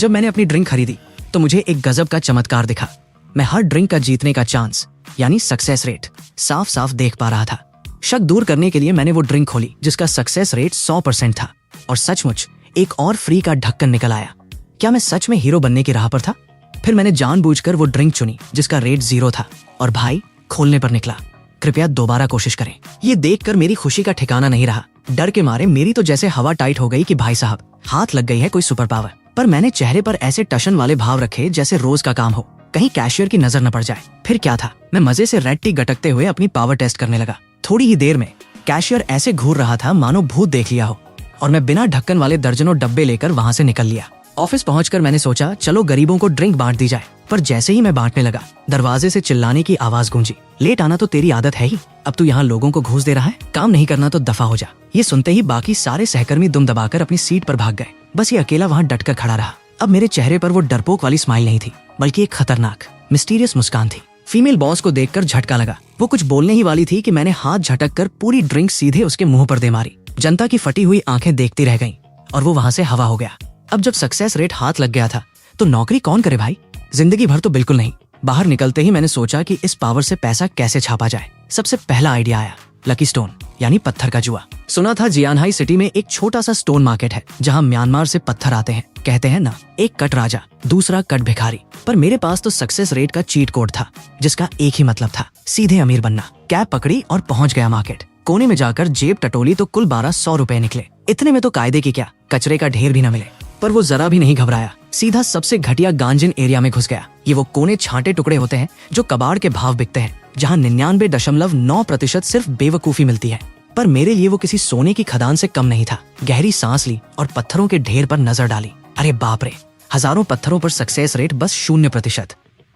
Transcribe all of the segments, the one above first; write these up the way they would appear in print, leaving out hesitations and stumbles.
जब मैंने अपनी ड्रिंक खरीदी तो मुझे एक गजब का चमत्कार दिखा। मैं हर ड्रिंक का जीतने का चांस यानी सक्सेस रेट साफ साफ देख पा रहा था। शक दूर करने के लिए मैंने वो ड्रिंक खोली जिसका सक्सेस रेट 100% था और सचमुच एक और फ्री का ढक्कन निकल आया। क्या मैं सच में हीरो बनने की राह पर था? फिर मैंने जानबूझकर वो ड्रिंक चुनी जिसका रेट 0 था और भाई खोलने पर निकला। कृपया दोबारा कोशिश करें। ये देखकर मेरी खुशी का ठिकाना नहीं रहा। डर के मारे मेरी तो जैसे हवा टाइट हो गई कि भाई साहब हाथ लग गई है कोई सुपर पावर। पर मैंने चेहरे पर ऐसे टशन वाले भाव रखे जैसे रोज का काम हो, कहीं कैशियर की नजर न पड़ जाए। फिर क्या था, मैं मजे से रेड टी गटकते हुए अपनी पावर टेस्ट करने लगा। थोड़ी ही देर में कैशियर ऐसे घूर रहा था मानो भूत देख लिया हो और मैं बिना ढक्कन वाले दर्जनों डब्बे लेकर वहां से निकल लिया। ऑफिस पहुंचकर मैंने सोचा चलो गरीबों को ड्रिंक बांट दी जाए, पर जैसे ही मैं बांटने लगा दरवाजे से चिल्लाने की आवाज गूंजी, लेट आना तो तेरी आदत है ही, अब तू यहाँ लोगों को घूस दे रहा है, काम नहीं करना तो दफा हो जा। ये सुनते ही बाकी सारे सहकर्मी दुम दबाकर अपनी सीट पर भाग गए। बस ये अकेला वहाँ डटकर खड़ा रहा। अब मेरे चेहरे पर वो डरपोक वाली स्माइल नहीं थी बल्कि एक खतरनाक मिस्टीरियस मुस्कान थी। फीमेल बॉस को देखकर झटका लगा। वो कुछ बोलने ही वाली थी कि मैंने हाथ झटक कर पूरी ड्रिंक सीधे उसके मुंह पर दे मारी। जनता की फटी हुई आंखें देखती रह गईं और वो वहां से हवा हो गया। अब जब सक्सेस रेट हाथ लग गया था तो नौकरी कौन करे भाई, जिंदगी भर तो बिल्कुल नहीं। बाहर निकलते ही मैंने सोचा कि इस पावर से पैसा कैसे छापा जाए। सबसे पहला आइडिया आया लकी स्टोन यानी पत्थर का जुआ। सुना था जियानहाई सिटी में एक छोटा सा स्टोन मार्केट है जहां म्यांमार से पत्थर आते हैं। कहते हैं ना, एक कट राजा दूसरा कट भिखारी। पर मेरे पास तो सक्सेस रेट का चीट कोड था जिसका एक ही मतलब था, सीधे अमीर बनना। कैब पकड़ी और पहुंच गया मार्केट। कोने में जाकर जेब टटोली तो कुल 1200 रुपए निकले। इतने में तो कायदे की क्या, कचरे का ढेर भी न मिले। पर वो जरा भी नहीं घबराया, सीधा सबसे घटिया गांजिन एरिया में घुस गया। ये वो कोने छांटे टुकड़े होते हैं जो कबाड़ के भाव बिकते हैं, जहाँ 99.9% सिर्फ बेवकूफी मिलती है। पर मेरे लिए वो किसी सोने की खदान से कम नहीं था। गहरी सांस ली और पत्थरों के ढेर पर नजर डाली। अरे बाप रे, हजारों पत्थरों पर सक्सेस रेट बस 0%।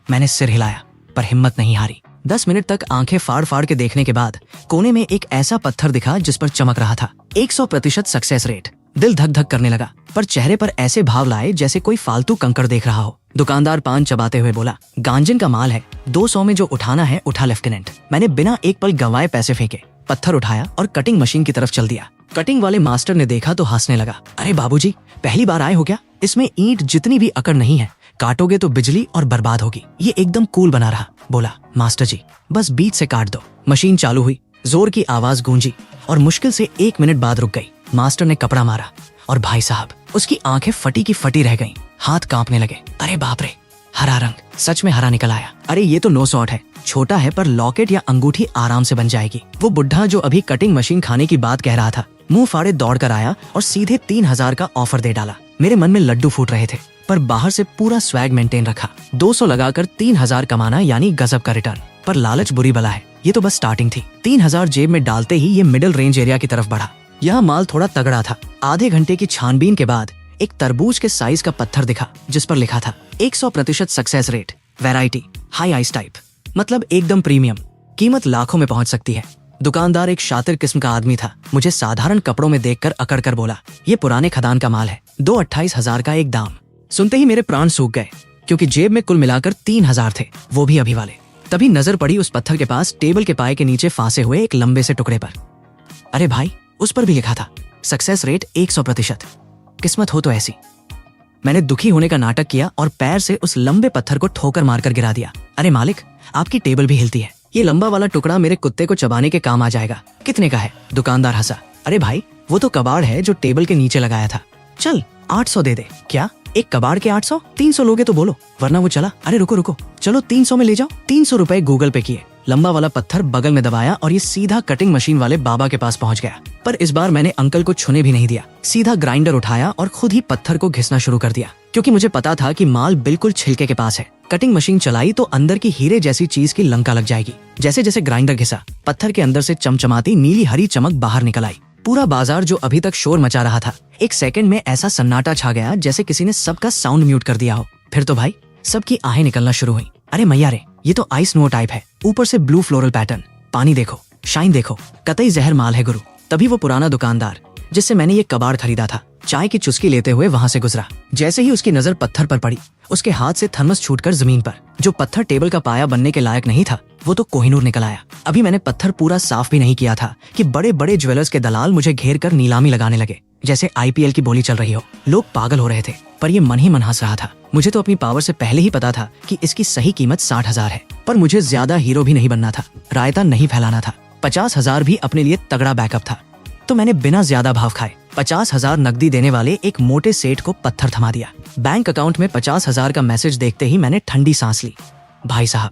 मैंने सिर हिलाया पर हिम्मत नहीं हारी। 10 मिनट तक आंखें फाड़ फाड़ के देखने के बाद कोने में एक ऐसा पत्थर दिखा जिस पर चमक रहा था 100% सक्सेस रेट। दिल धक धक करने लगा, पर चेहरे पर ऐसे भाव लाए जैसे कोई फालतू कंकड़ देख रहा हो। दुकानदार पान चबाते हुए बोला, गांजिन का माल है, 200 में जो उठाना है उठा लेफ्टिनेंट। मैंने बिना एक पल गंवाए पैसे फेंके, पत्थर उठाया और कटिंग मशीन की तरफ चल दिया। कटिंग वाले मास्टर ने देखा तो हंसने लगा। अरे बाबूजी, पहली बार आए हो क्या? इसमें ईंट जितनी भी अकड़ नहीं है, काटोगे तो बिजली और बर्बाद होगी। ये एकदम कूल बना रहा। बोला, मास्टर जी बस बीच से काट दो। मशीन चालू हुई, जोर की आवाज गूंजी और मुश्किल से 1 मिनट बाद रुक गई। मास्टर ने कपड़ा मारा और भाई साहब उसकी आंखें फटी की फटी रह गईं, हाथ कांपने लगे। अरे बाप रे, हरा रंग, सच में हरा निकल आया। अरे ये तो नो शॉट है, छोटा है पर लॉकेट या अंगूठी आराम से बन जाएगी। वो बुढ़ा जो अभी कटिंग मशीन खाने की बात कह रहा था, मुंह फाड़े दौड़ कर आया और सीधे 3000 का ऑफर दे डाला। मेरे मन में लड्डू फूट रहे थे, पर बाहर से पूरा स्वैग मेंटेन रखा। 200 लगाकर 3000 कमाना यानी गजब का रिटर्न। पर लालच बुरी बला है, ये तो बस स्टार्टिंग थी। 3000 जेब में डालते ही ये मिडिल रेंज एरिया की तरफ बढ़ा। यहाँ माल थोड़ा तगड़ा था। आधे घंटे की छानबीन के बाद एक तरबूज के साइज का पत्थर दिखा जिस पर लिखा था 100% success rate, variety high ice type, मतलब एकदम प्रीमियम, कीमत लाखों में पहुंच सकती है। दुकानदार एक शातिर किस्म का आदमी था। मुझे साधारण कपड़ों में देखकर अकड़ कर बोला, ये पुराने खदान का माल है, 28,000 का एक दाम। सुनते ही मेरे प्राण सूख गए क्योंकि जेब में कुल मिलाकर 3000 थे, वो भी अभी वाले। तभी नजर पड़ी उस पत्थर के पास टेबल के पाए के नीचे फांसे हुए एक लंबे से टुकड़े पर। अरे भाई, उस पर भी लिखा था सक्सेस रेट 100%। किस्मत हो तो ऐसी। मैंने दुखी होने का नाटक किया और पैर से उस लंबे पत्थर को ठोकर मारकर गिरा दिया। अरे मालिक, आपकी टेबल भी हिलती है, ये लंबा वाला टुकड़ा मेरे कुत्ते को चबाने के काम आ जाएगा। कितने का है? दुकानदार हंसा। अरे भाई, वो तो कबाड़ है जो टेबल के नीचे लगाया था। चल 800 दे दे। क्या एक कबाड़ के 800? 300 लोगे तो बोलो, वरना वो चला। अरे रुको रुको, चलो 300 में ले जाओ। 300 रुपए गूगल पे किए। लंबा वाला पत्थर बगल में दबाया और ये सीधा कटिंग मशीन वाले बाबा के पास पहुंच गया। पर इस बार मैंने अंकल को छूने भी नहीं दिया, सीधा ग्राइंडर उठाया और खुद ही पत्थर को घिसना शुरू कर दिया, क्योंकि मुझे पता था कि माल बिल्कुल छिलके के पास है। कटिंग मशीन चलाई तो अंदर की हीरे जैसी चीज की लंका लग जाएगी। जैसे जैसे ग्राइंडर घिसा, पत्थर के अंदर से चमचमाती नीली हरी चमक बाहर निकल आई। पूरा बाजार जो अभी तक शोर मचा रहा था, एक सेकंड में ऐसा सन्नाटा छा गया जैसे किसी ने सबका साउंड म्यूट कर दिया हो। फिर तो भाई सबकी आहें निकलना शुरू हुई। अरे मैया रे, ये तो आइस स्नो टाइप है, ऊपर से ब्लू फ्लोरल पैटर्न, पानी देखो, शाइन देखो, कतई जहर माल है गुरु। तभी वो पुराना दुकानदार जिससे मैंने ये कबाड़ खरीदा था, चाय की चुस्की लेते हुए वहां से गुजरा। जैसे ही उसकी नजर पत्थर पर पड़ी, उसके हाथ से थर्मस छूटकर जमीन पर। जो पत्थर टेबल का पाया बनने के लायक नहीं था, वो तो कोहिनूर निकल आया। अभी मैंने पत्थर पूरा साफ भी नहीं किया था कि बड़े बड़े ज्वेलर्स के दलाल मुझे घेर कर नीलामी लगाने लगे। जैसे IPL की बोली चल रही हो। लोग पागल हो रहे थे, पर ये मन ही मन हंस रहा था। मुझे तो अपनी पावर से पहले ही पता था कि इसकी सही कीमत 60,000 है, पर मुझे ज्यादा हीरो भी नहीं बनना था, रायता नहीं फैलाना था। 50,000 भी अपने लिए तगड़ा बैकअप था। तो मैंने बिना ज्यादा भाव खाए 50,000 नकदी देने वाले एक मोटे सेठ को पत्थर थमा दिया। बैंक अकाउंट में 50,000 का मैसेज देखते ही मैंने ठंडी सांस ली। भाई साहब,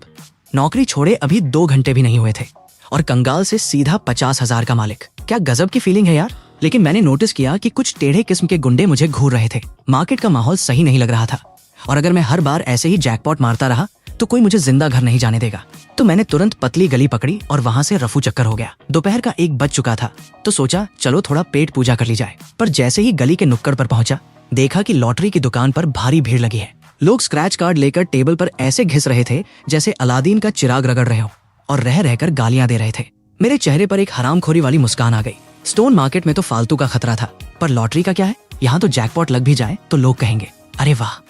नौकरी छोड़े अभी 2 घंटे भी नहीं हुए थे और कंगाल से सीधा 50,000 का मालिक। क्या गजब की फीलिंग है यार। लेकिन मैंने नोटिस किया कि कुछ टेढ़े किस्म के गुंडे मुझे घूर रहे थे। मार्केट का माहौल सही नहीं लग रहा था और अगर मैं हर बार ऐसे ही जैकपॉट मारता रहा तो कोई मुझे जिंदा घर नहीं जाने देगा। तो मैंने तुरंत पतली गली पकड़ी और वहां से रफू चक्कर हो गया। दोपहर का 1 बज चुका था तो सोचा चलो थोड़ा पेट पूजा कर ली जाए। पर जैसे ही गली के नुक्कड़ पर पहुंचा, देखा कि लॉटरी की दुकान पर भारी भीड़ लगी है। लोग स्क्रैच कार्ड लेकर टेबल पर ऐसे घिस रहे थे जैसे अलादीन का चिराग रगड़ रहे हो और रह रहकर गालियां दे रहे थे। मेरे चेहरे पर एक हरामखोरी वाली मुस्कान आ गई। स्टोन मार्केट में तो फालतू का खतरा था, पर लॉटरी का क्या है, यहाँ तो जैकपॉट लग भी जाए तो लोग कहेंगे अरे वाह,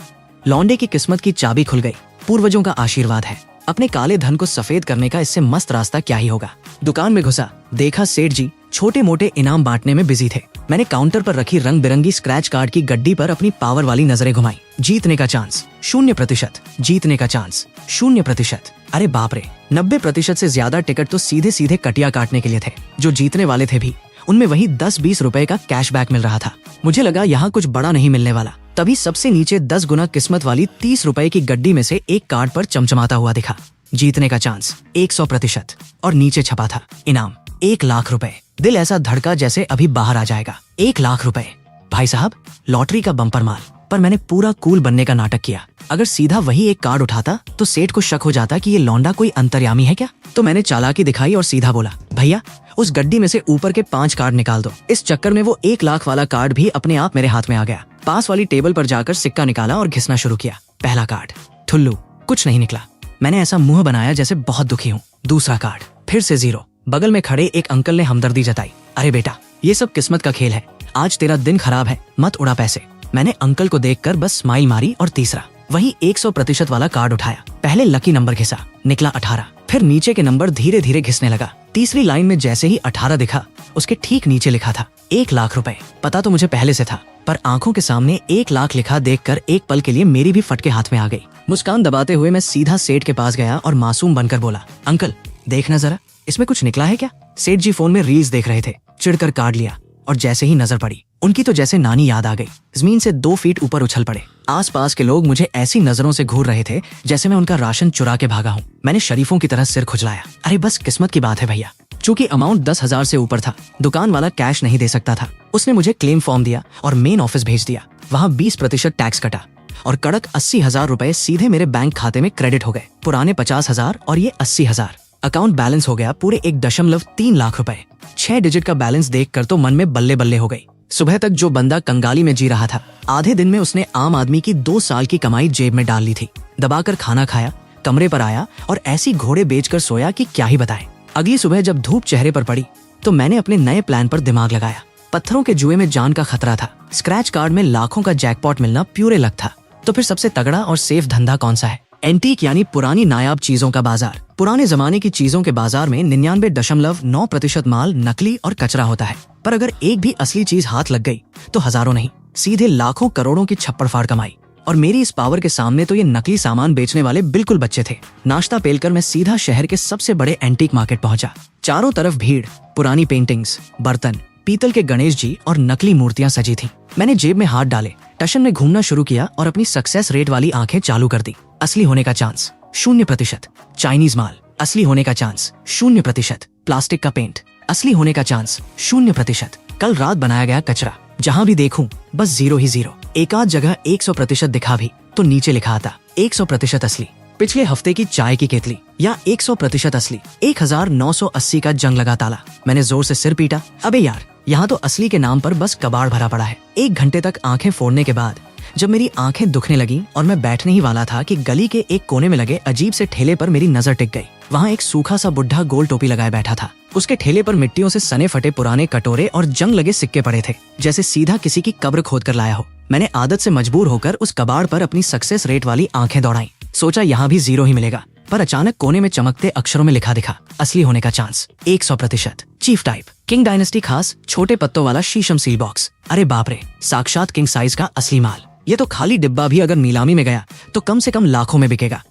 लौंडे की किस्मत की चाबी खुल गई। पूर्वजों का आशीर्वाद है। अपने काले धन को सफेद करने का इससे मस्त रास्ता क्या ही होगा। दुकान में घुसा, देखा सेठ जी छोटे मोटे इनाम बांटने में बिजी थे। मैंने काउंटर पर रखी रंग बिरंगी स्क्रैच कार्ड की गड्डी पर अपनी पावर वाली नजरें घुमाई। जीतने का चांस 0%, जीतने का चांस 0%। अरे बाप रे, 90% से ज्यादा टिकट तो सीधे सीधे कटिया काटने के लिए थे। जो जीतने वाले थे भी, उनमें वही 10-20 रुपए का कैशबैक मिल रहा था। मुझे लगा यहाँ कुछ बड़ा नहीं मिलने वाला। तभी सबसे नीचे 10 गुना किस्मत वाली 30 रुपए की गड्डी में से एक कार्ड पर चमचमाता हुआ दिखा, जीतने का चांस 100%। और नीचे छपा था इनाम 1 लाख रुपए। दिल ऐसा धड़का जैसे अभी बाहर आ जाएगा। 1 लाख रुपए, भाई साहब, लॉटरी का बम्पर माल। पर मैंने पूरा कूल बनने का नाटक किया। अगर सीधा वही एक कार्ड उठाता तो सेठ को शक हो जाता कि ये लौंडा कोई अंतर्यामी है क्या। तो मैंने चालाकी दिखाई और सीधा बोला, भैया उस गड्डी में से ऊपर के 5 कार्ड निकाल दो। इस चक्कर में वो 1 लाख वाला कार्ड भी अपने आप मेरे हाथ में आ गया। पास वाली टेबल पर जाकर सिक्का निकाला और घिसना शुरू किया। पहला कार्ड ठुल्लू, कुछ नहीं निकला। मैंने ऐसा मुंह बनाया जैसे बहुत दुखी हूँ। दूसरा कार्ड फिर से 0। बगल में खड़े एक अंकल ने हमदर्दी जताई, अरे बेटा, ये सब किस्मत का खेल है, आज तेरा दिन खराब है, मत उड़ा पैसे। मैंने अंकल को देखकर बस स्माइल मारी और तीसरा वही 100% वाला कार्ड उठाया। पहले लकी नंबर घिसा, निकला 18। फिर नीचे के नंबर धीरे धीरे घिसने लगा। तीसरी लाइन में जैसे ही 18 दिखा, उसके ठीक नीचे लिखा था 1 लाख रुपए। पता तो मुझे पहले से था, पर आंखों के सामने 1 लाख लिखा देखकर एक पल के लिए मेरी भी फटके हाथ में आ गई। मुस्कान दबाते हुए मैं सीधा सेठ के पास गया और मासूम बनकर बोला, अंकल देखना जरा, इसमें कुछ निकला है क्या। सेठ जी फोन में रील्स देख रहे थे। चिढ़कर कार्ड लिया और जैसे ही नजर पड़ी, उनकी तो जैसे नानी याद आ गई। जमीन से 2 फीट ऊपर उछल पड़े। आसपास के लोग मुझे ऐसी नजरों से घूर रहे थे जैसे मैं उनका राशन चुरा के भागा हूँ। मैंने शरीफों की तरह सिर खुजलाया, अरे बस किस्मत की बात है भैया। चूंकि अमाउंट 10,000 से ऊपर था, दुकान वाला कैश नहीं दे सकता था। उसने मुझे क्लेम फॉर्म दिया और मेन ऑफिस भेज दिया। वहाँ 20% टैक्स कटा और कड़क 80,000 रुपए सीधे मेरे बैंक खाते में क्रेडिट हो गए। पुराने 50,000 और ये 80,000। अकाउंट बैलेंस हो गया पूरे 1.3 लाख रुपए। 6 डिजिट का बैलेंस देखकर तो मन में बल्ले बल्ले हो गई। सुबह तक जो बंदा कंगाली में जी रहा था, आधे दिन में उसने आम आदमी की 2 साल की कमाई जेब में डाल ली थी। दबाकर खाना खाया, कमरे पर आया और ऐसी घोड़े बेचकर सोया कि क्या ही बताएं। अगली सुबह जब धूप चेहरे पर पड़ी तो मैंने अपने नए प्लान पर दिमाग लगाया। पत्थरों के जुए में जान का खतरा था। स्क्रैच कार्ड में लाखों का जैकपॉट मिलना प्यूरे लक था। तो फिर सबसे तगड़ा और सेफ धंधा कौन सा है। एंटीक यानी पुरानी नायाब चीजों का बाजार। पुराने जमाने की चीजों के बाजार में 99.9% माल नकली और कचरा होता है। पर अगर एक भी असली चीज हाथ लग गई तो हजारों नहीं, सीधे लाखों करोड़ों की छप्पड़ फाड़ कमाई। और मेरी इस पावर के सामने तो ये नकली सामान बेचने वाले बिल्कुल बच्चे थे। नाश्ता पेलकर मैं सीधा शहर के सबसे बड़े एंटीक मार्केट पहुंचा। चारों तरफ भीड़, पुरानी पेंटिंग्स, बर्तन, पीतल के गणेश जी और नकली मूर्तियां सजी थी। मैंने जेब में हाथ डाले, टशन में घूमना शुरू किया और अपनी सक्सेस रेट वाली आंखें चालू कर दी। असली होने का चांस 0%। चाइनीज माल, असली होने का चांस 0%। प्लास्टिक का पेंट, असली होने का चांस 0%। कल रात बनाया गया कचरा, जहां भी देखूं बस 0 ही 0। एक आध जगह 100% दिखा भी तो नीचे लिखा आता 100% असली। पिछले हफ्ते की चाय की केतली या 100% असली। 1980 का जंग लगा ताला। मैंने जोर से सिर पीटा, अबे यार, यहाँ तो असली के नाम पर बस कबाड़ भरा पड़ा है। 1 घंटे तक आंखें फोड़ने के बाद जब मेरी आंखें दुखने लगी और मैं बैठने ही वाला था कि गली के एक कोने में लगे अजीब से ठेले पर मेरी नजर टिक गई। वहाँ एक सूखा सा बुढ़ा गोल टोपी लगाए बैठा था। उसके ठेले पर मिट्टियों से सने फटे पुराने कटोरे और जंग लगे सिक्के पड़े थे, जैसे सीधा किसी की कब्र खोद कर लाया हो। मैंने आदत से मजबूर होकर उस कबाड़ पर अपनी सक्सेस रेट वाली आंखें दौड़ाई। सोचा यहाँ भी 0 ही मिलेगा, पर अचानक कोने में चमकते अक्षरों में लिखा दिखा, असली होने का chance 100%। Chief type, king dynasty खास, छोटे पत्तों वाला शीशम सील बॉक्स। अरे बाप रे, साक्षात किंग साइज का असली माल। ये तो खाली डिब्बा भी अगर नीलामी में गया तो कम से कम लाखों में बिकेगा।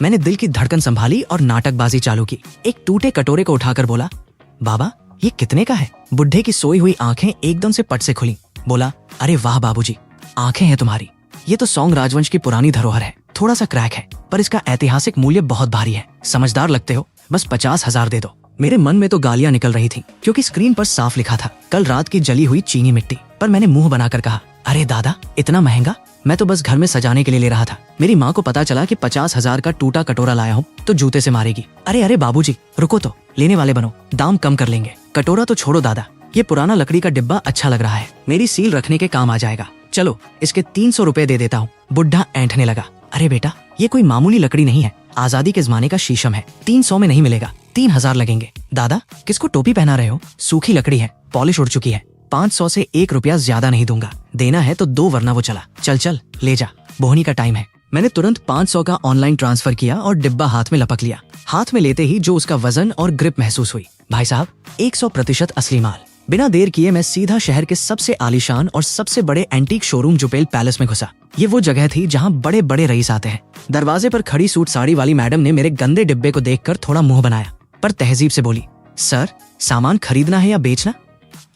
मैंने दिल की धड़कन संभाली और नाटकबाजी चालू की। एक टूटे कटोरे को उठाकर बोला, बाबा ये कितने का है? बुढ़े की सोई हुई आंखें एकदम से पट से खुली। बोला, अरे वाह बाबूजी, आंखें हैं तुम्हारी। ये तो सौंग राजवंश की पुरानी धरोहर है, थोड़ा सा क्रैक है पर इसका ऐतिहासिक मूल्य बहुत भारी है। समझदार लगते हो, बस 50,000 दे दो। मेरे मन में तो गालियां निकल रही थी क्योंकि स्क्रीन पर साफ लिखा था, कल रात की जली हुई चीनी मिट्टी। पर मैंने मुंह बनाकर कहा, अरे दादा इतना महंगा? मैं तो बस घर में सजाने के लिए ले रहा था। मेरी माँ को पता चला कि 50,000 का टूटा कटोरा लाया हूँ तो जूते से मारेगी। अरे अरे बाबूजी रुको तो, लेने वाले बनो, दाम कम कर लेंगे। कटोरा तो छोड़ो दादा, ये पुराना लकड़ी का डिब्बा अच्छा लग रहा है, मेरी सील रखने के काम आ जाएगा। चलो इसके 300 रुपए दे देता हूँ। बुढ़ा ऐंठने लगा, अरे बेटा ये कोई मामूली लकड़ी नहीं है, आजादी के जमाने का शीशम है, 300 में नहीं मिलेगा, 3,000 लगेंगे। दादा किसको टोपी पहना रहे हो? सूखी लकड़ी है, पॉलिश उड़ चुकी है, 500 से 1 रुपया ज्यादा नहीं दूंगा। देना है तो दो वरना वो चला। चल चल ले जा, बोहनी का टाइम है। मैंने तुरंत 500 का ऑनलाइन ट्रांसफर किया और डिब्बा हाथ में लपक लिया। हाथ में लेते ही जो उसका वजन और ग्रिप महसूस हुई, भाई साहब 100% असली माल। बिना देर किए मैं सीधा शहर के सबसे आलीशान और सबसे बड़े एंटीक शोरूम जुबेल पैलेस में घुसा। ये वो जगह थी जहाँ बड़े बड़े रईस आते हैं। दरवाजे पर खड़ी सूट साड़ी वाली मैडम ने मेरे गंदे डिब्बे को देखकर थोड़ा मुंह बनाया, पर तहजीब से बोली, सर सामान खरीदना है या बेचना?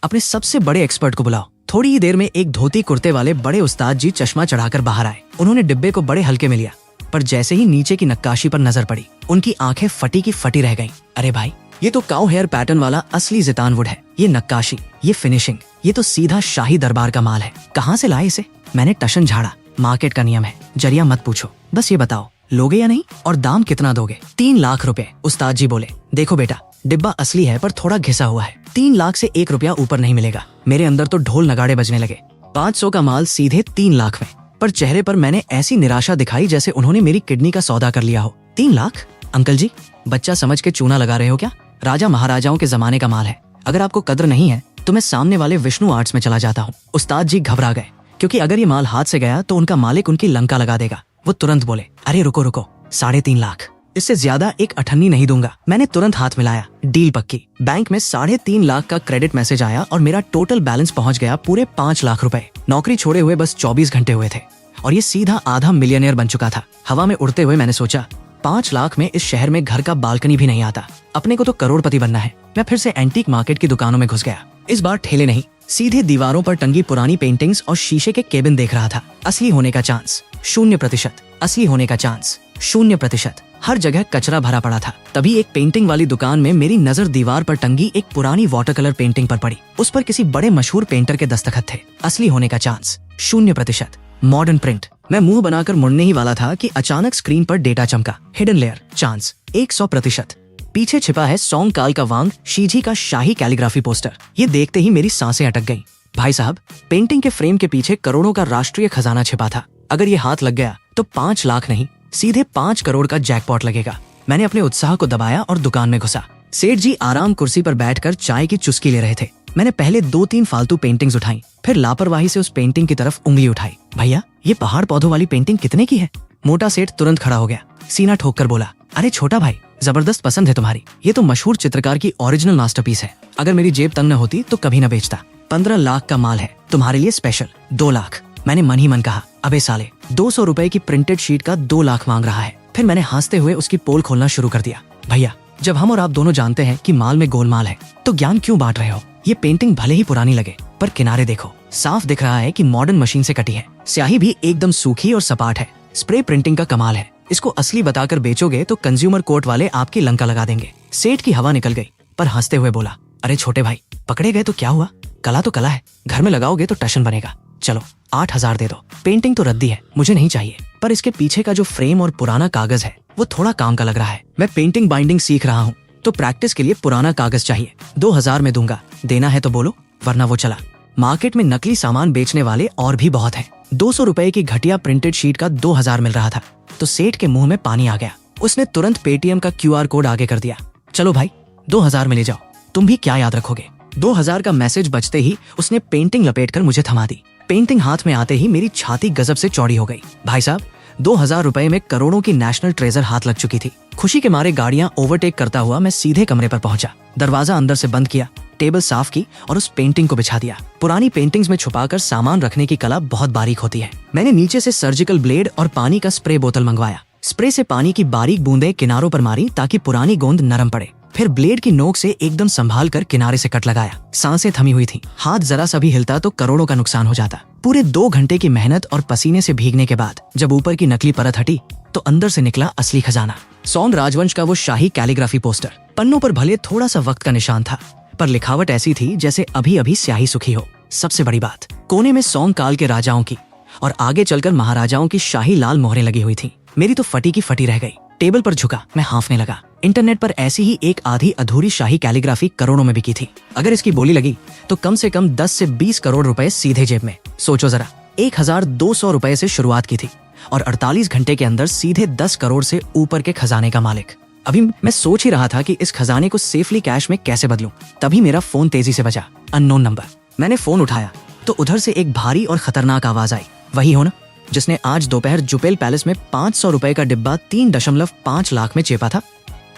अपने सबसे बड़े एक्सपर्ट को बुलाओ। थोड़ी ही देर में एक धोती कुर्ते वाले बड़े उस्ताद जी चश्मा चढ़ाकर बाहर आए। उन्होंने डिब्बे को बड़े हल्के में लिया, पर जैसे ही नीचे की नक्काशी पर नजर पड़ी उनकी आंखें फटी की फटी रह गईं। अरे भाई ये तो काउ हेयर पैटर्न वाला असली जितान वुड है। ये नक्काशी, ये फिनिशिंग, ये तो सीधा शाही दरबार का माल है। कहाँ से लाए इसे? मैंने टशन झाड़ा। मार्केट का नियम है, जरिया मत पूछो, बस ये बताओ लोगे या नहीं और दाम कितना दोगे? 3 लाख रुपए। उस्ताद जी बोले, देखो बेटा डिब्बा असली है पर थोड़ा घिसा हुआ है, 3 लाख से 1 रुपया ऊपर नहीं मिलेगा। मेरे अंदर तो ढोल नगाड़े बजने लगे। 500 का माल सीधे 3 लाख में। पर चेहरे पर मैंने ऐसी निराशा दिखाई जैसे उन्होंने मेरी किडनी का सौदा कर लिया हो। 3 लाख? अंकल जी बच्चा समझ के चूना लगा रहे हो क्या? राजा महाराजाओं के जमाने का माल है, अगर आपको कद्र नहीं है तो मैं सामने वाले विष्णु आर्ट्स में चला जाता हूँ। उस्ताद जी घबरा गए क्योंकि अगर ये माल हाथ से गया तो उनका मालिक उनकी लंका लगा देगा। वो तुरंत बोले, अरे रुको रुको, 3.5 लाख, इससे ज्यादा एक अठन्नी नहीं दूंगा। मैंने तुरंत हाथ मिलाया, डील पक्की। बैंक में 3.5 लाख का क्रेडिट मैसेज आया और मेरा टोटल बैलेंस पहुंच गया पूरे 5 लाख रुपए। नौकरी छोड़े हुए बस 24 घंटे हुए थे और ये सीधा आधा मिलियनियर बन चुका था। हवा में उड़ते हुए मैंने सोचा, 5 लाख में इस शहर में घर का बालकनी भी नहीं आता, अपने को तो करोड़पति बनना है। मैं फिर से एंटीक मार्केट की दुकानों में घुस गया। इस बार ठेले नहीं, सीधे दीवारों पर टंगी पुरानी पेंटिंग्स और शीशे के केबिन देख रहा था। असली होने का चांस 0%, असली होने का चांस 0%। हर जगह कचरा भरा पड़ा था। तभी एक पेंटिंग वाली दुकान में मेरी नजर दीवार पर टंगी एक पुरानी वाटर कलर पेंटिंग पर पड़ी। उस पर किसी बड़े मशहूर पेंटर के दस्तखत थे। असली होने का चांस 0%, मॉडर्न प्रिंट। मैं मुंह बनाकर मुड़ने ही वाला था कि अचानक स्क्रीन पर डेटा चमका, हिडन लेयर, चांस 100%। पीछे छिपा है सौंग काल का वांग शीजी का शाही कैलीग्राफी पोस्टर। ये देखते ही मेरी सांसें अटक गईं। भाई साहब पेंटिंग के फ्रेम के पीछे करोड़ों का राष्ट्रीय खजाना छिपा था। अगर ये हाथ लग गया तो 5 लाख नहीं, सीधे 5 करोड़ का जैकपॉट लगेगा। मैंने अपने उत्साह को दबाया और दुकान में घुसा। सेठ जी आराम कुर्सी पर बैठकर चाय की चुस्की ले रहे थे। मैंने पहले 2-3 फालतू पेंटिंग्स उठाई, फिर लापरवाही से उस पेंटिंग की तरफ उंगली उठाई। भैया ये पहाड़ पौधों वाली पेंटिंग कितने की है? मोटा सेठ तुरंत खड़ा हो गया, सीना ठोक कर बोला, अरे छोटा भाई जबरदस्त पसंद है तुम्हारी, ये तो मशहूर चित्रकार की ओरिजिनल मास्टरपीस है। अगर मेरी जेब तंग न होती तो कभी न बेचता। 15 लाख का माल है, तुम्हारे लिए स्पेशल 2 लाख। मैंने मन ही मन कहा, अबे साले 200 रुपए की प्रिंटेड शीट का 2 लाख मांग रहा है। फिर मैंने हंसते हुए उसकी पोल खोलना शुरू कर दिया। भैया जब हम और आप दोनों जानते हैं कि माल में गोलमाल है तो ज्ञान क्यों बांट रहे हो? ये पेंटिंग भले ही पुरानी लगे पर किनारे देखो, साफ दिख रहा है कि मॉडर्न मशीन से कटी है। स्याही भी एकदम सूखी और सपाट है। स्प्रे प्रिंटिंग का कमाल है। इसको असली बताकर बेचोगे तो कंज्यूमर कोर्ट वाले आपकी लंका लगा देंगे। सेठ की हवा निकल गई पर हंसते हुए बोला, अरे छोटे भाई पकड़े गए तो क्या हुआ, कला तो कला है, घर में लगाओगे तो टशन बनेगा। चलो 8,000 दे दो। पेंटिंग तो रद्दी है, मुझे नहीं चाहिए, पर इसके पीछे का जो फ्रेम और पुराना कागज है वो थोड़ा काम का लग रहा है। मैं पेंटिंग बाइंडिंग सीख रहा हूँ तो प्रैक्टिस के लिए पुराना कागज चाहिए। 2,000 में दूंगा, देना है तो बोलो, वरना वो चला। मार्केट में नकली सामान बेचने वाले और भी बहुत हैं। 200 रुपए की घटिया प्रिंटेड शीट का 2,000 मिल रहा था तो सेठ के मुंह में पानी आ गया। उसने तुरंत पेटीएम का QR कोड आगे कर दिया। चलो भाई 2,000 में ले जाओ, तुम भी क्या याद रखोगे। 2,000 का मैसेज बजते ही उसने पेंटिंग लपेटकर मुझे थमा दी। पेंटिंग हाथ में आते ही मेरी छाती गजब से चौड़ी हो गई। भाई साहब 2000 रुपए में करोड़ों की नेशनल ट्रेजर हाथ लग चुकी थी। खुशी के मारे गाड़ियां ओवरटेक करता हुआ मैं सीधे कमरे पर पहुंचा। दरवाजा अंदर से बंद किया, टेबल साफ की और उस पेंटिंग को बिछा दिया। पुरानी पेंटिंग्स में छुपाकर सामान रखने की कला बहुत बारीक होती है। मैंने नीचे से सर्जिकल ब्लेड और पानी का स्प्रे बोतल मंगवाया। स्प्रे से पानी की बारीक बूंदें किनारों पर मारी ताकि पुरानी गोंद नरम पड़े। फिर ब्लेड की नोक से एकदम संभाल कर किनारे से कट लगाया। सांसें थमी हुई थी, हाथ जरा सा भी हिलता तो करोड़ों का नुकसान हो जाता। पूरे 2 घंटे की मेहनत और पसीने से भीगने के बाद जब ऊपर की नकली परत हटी तो अंदर से निकला असली खजाना। सोंग राजवंश का वो शाही कैलीग्राफी पोस्टर। पन्नों पर भले थोड़ा सा वक्त का निशान था, पर लिखावट ऐसी थी जैसे अभी अभी स्याही सुखी हो। सबसे बड़ी बात, कोने में सोंग काल के राजाओं की और आगे चलकर महाराजाओं की शाही लाल मोहरें लगी हुई थी। मेरी तो फटी की फटी रह गई। टेबल पर झुका, मैं हांफने लगा। इंटरनेट पर ऐसी ही एक आधी अधूरी शाही कैलीग्राफी करोड़ों में बिकी थी। अगर इसकी बोली लगी तो कम से कम 10 से 20 करोड़ रुपए सीधे जेब में। सोचो जरा, 1200 रुपए से शुरुआत की थी और 48 घंटे के अंदर सीधे 10 करोड़ से ऊपर के खजाने का मालिक। अभी मैं सोच ही रहा था कि इस खजाने को सेफली कैश में कैसे बदलूं, तभी मेरा फोन तेजी से बजा। Unknown number. मैंने फोन उठाया तो उधर से एक भारी और खतरनाक आवाज आई। वही हो ना जिसने आज दोपहर जुपेल पैलेस में 500 रुपए का डिब्बा 3.5 लाख में चेपा था।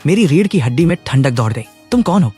मेरी रीढ़ की हड्डी में ठंडक दौड़ गई। तुम कौन हो?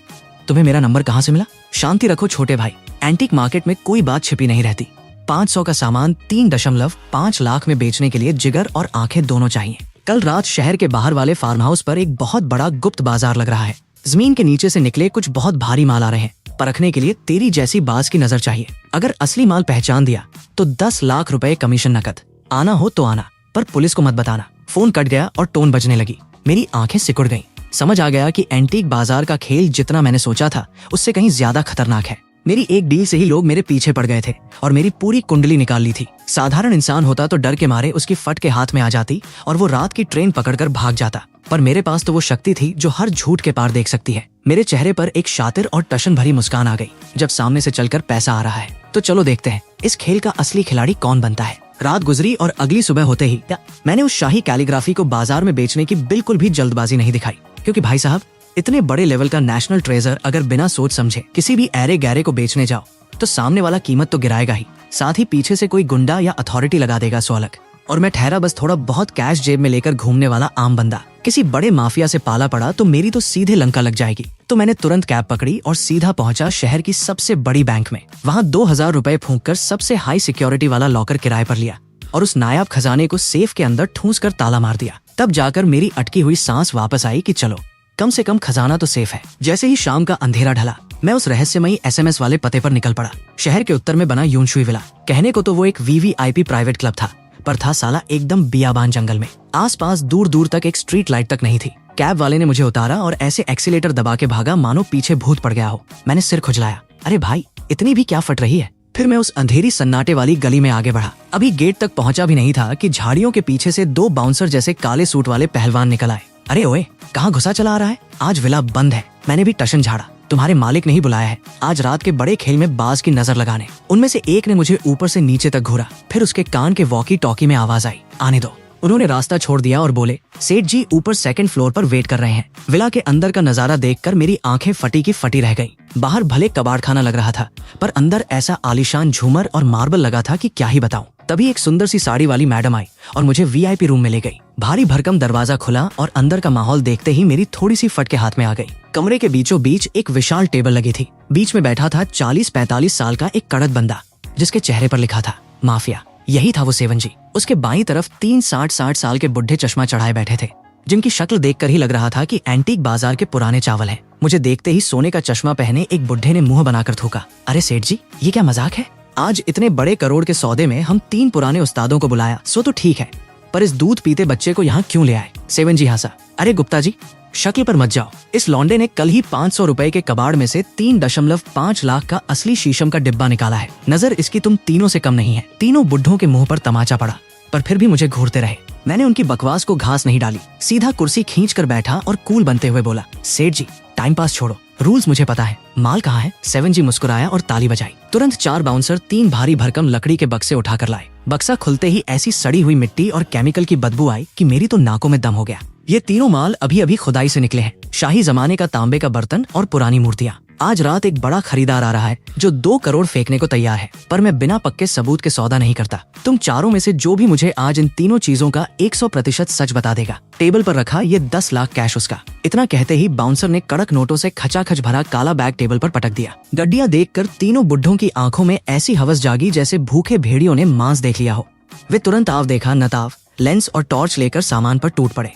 तुम्हें मेरा नंबर कहाँ से मिला? शांति रखो छोटे भाई, एंटीक मार्केट में कोई बात छिपी नहीं रहती। 500 का सामान 3.5 लाख में बेचने के लिए जिगर और आंखें दोनों चाहिए। कल रात शहर के बाहर वाले फार्म हाउस पर एक बहुत बड़ा गुप्त बाजार लग रहा है। जमीन के नीचे से निकले कुछ बहुत भारी माल आ रहे हैं। परखने के लिए तेरी जैसी बाज की नजर चाहिए। अगर असली माल पहचान दिया तो 10 लाख रुपए कमीशन नकद। आना हो तो आना, पर पुलिस को मत बताना। फोन कट गया और टोन बजने लगी। मेरी आंखें सिकुड़ गईं। समझ आ गया कि एंटीक बाजार का खेल जितना मैंने सोचा था उससे कहीं ज्यादा खतरनाक है। मेरी एक डील से ही लोग मेरे पीछे पड़ गए थे और मेरी पूरी कुंडली निकाल ली थी। साधारण इंसान होता तो डर के मारे उसकी फट के हाथ में आ जाती और वो रात की ट्रेन पकड़कर भाग जाता, पर मेरे पास तो वो शक्ति थी जो हर झूठ के पार देख सकती है। मेरे चेहरे पर एक शातिर और टशन भरी मुस्कान आ गई जब सामने से चलकर पैसा आ रहा है। तो चलो देखते हैं इस खेल का असली खिलाड़ी कौन बनता है। रात गुजरी और अगली सुबह होते ही मैंने उस शाही कैलीग्राफी को बाजार में बेचने की बिल्कुल भी जल्दबाजी नहीं दिखाई, क्योंकि भाई साहब, इतने बड़े लेवल का नेशनल ट्रेजर अगर बिना सोच समझे किसी भी ऐरे गैरे को बेचने जाओ तो सामने वाला कीमत तो गिराएगा ही, साथ ही पीछे से कोई गुंडा या अथॉरिटी लगा देगा सो अलग। और मैं ठहरा बस थोड़ा बहुत कैश जेब में लेकर घूमने वाला आम बंदा। किसी बड़े माफिया से पाला पड़ा तो मेरी तो सीधे लंका लग जाएगी। तो मैंने तुरंत कैब पकड़ी और सीधा पहुंचा शहर की सबसे बड़ी बैंक में। वहां 2000 रुपए फूंक कर सबसे हाई सिक्योरिटी वाला लॉकर किराए पर लिया और उस नायाब खजाने को सेफ के अंदर ठूंस कर ताला मार दिया। तब जाकर मेरी अटकी हुई सांस वापस आई कि चलो कम से कम खजाना तो सेफ है। जैसे ही शाम का अंधेरा ढला मैं उस रहस्यमयी SMS वाले पते पर निकल पड़ा। शहर के उत्तर में बना यूनशुई विला। कहने को तो वो एक VVIP प्राइवेट क्लब था, पर था साला एकदम बियाबान जंगल में। आसपास दूर दूर तक एक स्ट्रीट लाइट तक नहीं थी। कैब वाले ने मुझे उतारा और ऐसे एक्सीलेटर दबा के भागा मानो पीछे भूत पड़ गया हो। मैंने सिर खुजलाया, अरे भाई इतनी भी क्या फट रही है। फिर मैं उस अंधेरी सन्नाटे वाली गली में आगे बढ़ा। अभी गेट तक पहुंचा भी नहीं था कि झाड़ियों के पीछे से 2 बाउंसर जैसे काले सूट वाले पहलवान निकल आए। अरे ओए, कहाँ घुसा चला आ रहा है? आज विला बंद है। मैंने भी टशन झाड़ा। तुम्हारे मालिक ने ही बुलाया है आज रात के बड़े खेल में बाज की नजर लगाने। उनमें से एक ने मुझे ऊपर से नीचे तक घूरा, फिर उसके कान के वॉकी टॉकी में आवाज आई, आने दो। उन्होंने रास्ता छोड़ दिया और बोले, सेठ जी ऊपर 2nd फ्लोर पर वेट कर रहे हैं। विला के अंदर का नजारा देखकर मेरी आंखें फटी की फटी रह गई। बाहर भले कबाड़खाना लग रहा था, पर अंदर ऐसा आलीशान झूमर और मार्बल लगा था कि क्या ही बताऊं। तभी एक सुंदर सी साड़ी वाली मैडम आई और मुझे VIP रूम में ले गई। भारी भरकम दरवाजा खुला और अंदर का माहौल देखते ही मेरी थोड़ी सी फट के हाथ में आ गई। कमरे के बीचों बीच एक विशाल टेबल लगी थी। बीच में बैठा था 40-45 साल का एक कड़क बंदा, जिसके चेहरे पर लिखा था माफिया। यही था वो सेवन जी। उसके बाईं तरफ 3 60 साल के बुढ़े चश्मा चढ़ाए बैठे थे, जिनकी शक्ल देखकर ही लग रहा था कि एंटीक बाजार के पुराने चावल हैं। मुझे देखते ही सोने का चश्मा पहने एक बुढ़े ने मुंह बनाकर थूका, अरे सेठ जी ये क्या मजाक है? आज इतने बड़े करोड़ के सौदे में हम 3 पुराने उस्तादों को बुलाया सो तो ठीक है, पर इस दूध पीते बच्चे को यहाँ क्यों ले आए? सेवन जी हंसा, अरे गुप्ता जी शक्ल पर मत जाओ। इस लौंडे ने कल ही 500 रुपए के कबाड़ में से 3.5 लाख का असली शीशम का डिब्बा निकाला है। नजर इसकी तुम तीनों से कम नहीं है। तीनों बुढ़ों के मुंह पर तमाचा पड़ा, पर फिर भी मुझे घूरते रहे। मैंने उनकी बकवास को घास नहीं डाली, सीधा कुर्सी खींच कर बैठा और कूल बनते हुए बोला, सेठ जी टाइम पास छोड़ो, रूल्स मुझे पता है। माल कहाँ है? सेवन जी मुस्कुराया और ताली बजाई। तुरंत 4 बाउंसर 3 भारी भरकम लकड़ी के बक्से उठाकर लाए। बक्सा खुलते ही ऐसी सड़ी हुई मिट्टी और केमिकल की बदबू आई कि मेरी तो नाकों में दम हो गया। ये तीनों माल अभी अभी खुदाई से निकले हैं। शाही जमाने का तांबे का बर्तन और पुरानी मूर्तियाँ। आज रात एक बड़ा खरीदार आ रहा है जो 2 करोड़ फेंकने को तैयार है, पर मैं बिना पक्के सबूत के सौदा नहीं करता। तुम चारों में से जो भी मुझे आज इन तीनों चीजों का 100% सच बता देगा। टेबल पर रखा ये 10 लाख कैश उसका। इतना कहते ही बाउंसर ने कड़क नोटों से खचाखच भरा काला बैग टेबल पर पटक दिया। गड्डियां देखकर तीनों बुड्ढों की आंखों में ऐसी हवस जागी जैसे भूखे भेड़ियों ने मांस देख लिया हो। वे तुरंत आव देखा नताव, लेंस और टॉर्च लेकर सामान पर टूट पड़े,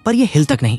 पर ये हिल तक नहीं।